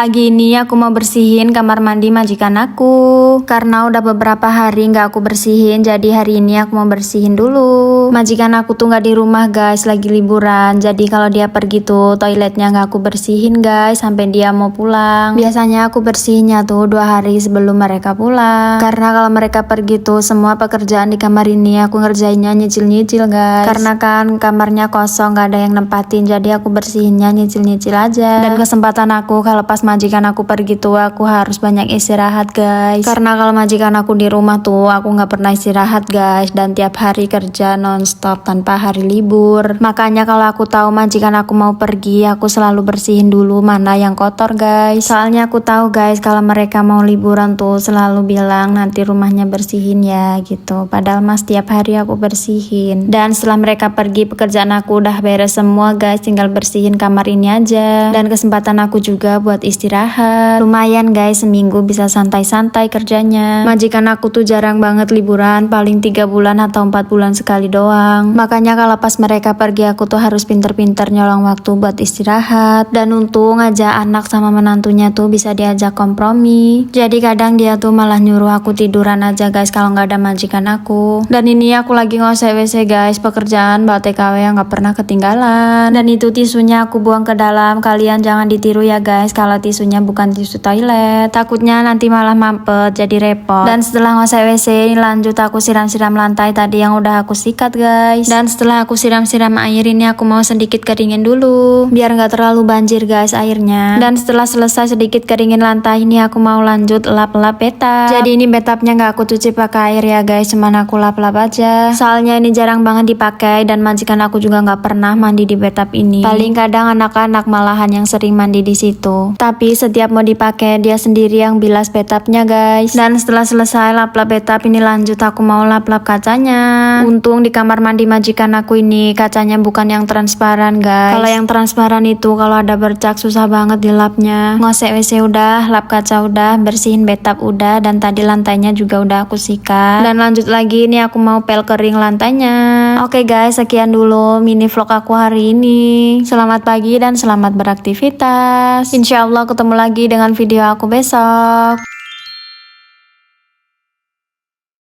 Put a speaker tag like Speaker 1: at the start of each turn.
Speaker 1: Pagi ini aku mau bersihin kamar mandi majikan aku. Karena udah beberapa hari nggak aku bersihin, jadi hari ini aku mau bersihin dulu. Majikan aku tuh nggak di rumah guys, lagi liburan. Jadi kalau dia pergi tuh toiletnya nggak aku bersihin guys, sampai dia mau pulang. Biasanya aku bersihinnya tuh 2 hari sebelum mereka pulang. Karena kalau mereka pergi tuh semua pekerjaan di kamar ini aku ngerjainnya nyicil-nyicil guys. Karena kan kamarnya kosong, nggak ada yang nempatin, jadi aku bersihinnya nyicil-nyicil aja. Dan kesempatan aku kalau pas majikan aku pergi tuh aku harus banyak istirahat guys. Karena kalau majikan aku di rumah tuh aku nggak pernah istirahat guys, dan tiap hari kerja nonstop tanpa hari libur. Makanya kalau aku tahu majikan aku mau pergi, aku selalu bersihin dulu mana yang kotor guys. Soalnya aku tahu guys kalau mereka mau liburan tuh selalu bilang nanti rumahnya bersihin ya gitu. Padahal mas tiap hari aku bersihin. Dan setelah mereka pergi pekerjaan aku udah beres semua guys, tinggal bersihin kamar ini aja. Dan kesempatan aku juga buat istirahat. Lumayan guys, seminggu bisa santai-santai kerjanya. Majikan aku tuh jarang banget liburan, paling 3 bulan atau 4 bulan sekali doang. Makanya kalau pas mereka pergi aku tuh harus pinter-pinter nyolong waktu buat istirahat. Dan untung aja anak sama menantunya tuh bisa diajak kompromi. Jadi kadang dia tuh malah nyuruh aku tiduran aja guys kalau nggak ada majikan aku. Dan ini aku lagi ngosek WC guys, pekerjaan Mbak TKW yang nggak pernah ketinggalan. Dan itu tisunya aku buang ke dalam. Kalian jangan ditiru ya guys kalau tisunya bukan tisu toilet, takutnya nanti malah mampet jadi repot. Dan setelah ngosek WC lanjut aku siram-siram lantai tadi yang udah aku sikat guys. Dan setelah aku siram-siram air ini aku mau sedikit keringin dulu biar nggak terlalu banjir guys airnya. Dan setelah selesai sedikit keringin lantai ini aku mau lanjut lap-lap bathtub. Jadi ini bathtubnya nggak aku cuci pakai air ya guys, cuman aku lap-lap aja. Soalnya ini jarang banget dipakai dan majikan aku juga nggak pernah mandi di bathtub ini. Paling kadang anak-anak malahan yang sering mandi di situ. Tapi setiap mau dipakai dia sendiri yang bilas bathtubnya guys. Dan setelah selesai lap-lap bathtub ini lanjut aku mau lap-lap kacanya. Untung di kamar mandi majikan aku ini kacanya bukan yang transparan guys. Kalau yang transparan itu kalau ada bercak susah banget dilapnya. Ngosek WC udah, lap kaca udah, bersihin bathtub udah, dan tadi lantainya juga udah aku sikat. Dan lanjut lagi ini aku mau pel kering lantainya. Oke guys, sekian dulu mini vlog aku hari ini. Selamat pagi dan selamat beraktivitas. Insya Allah ketemu lagi dengan video aku besok.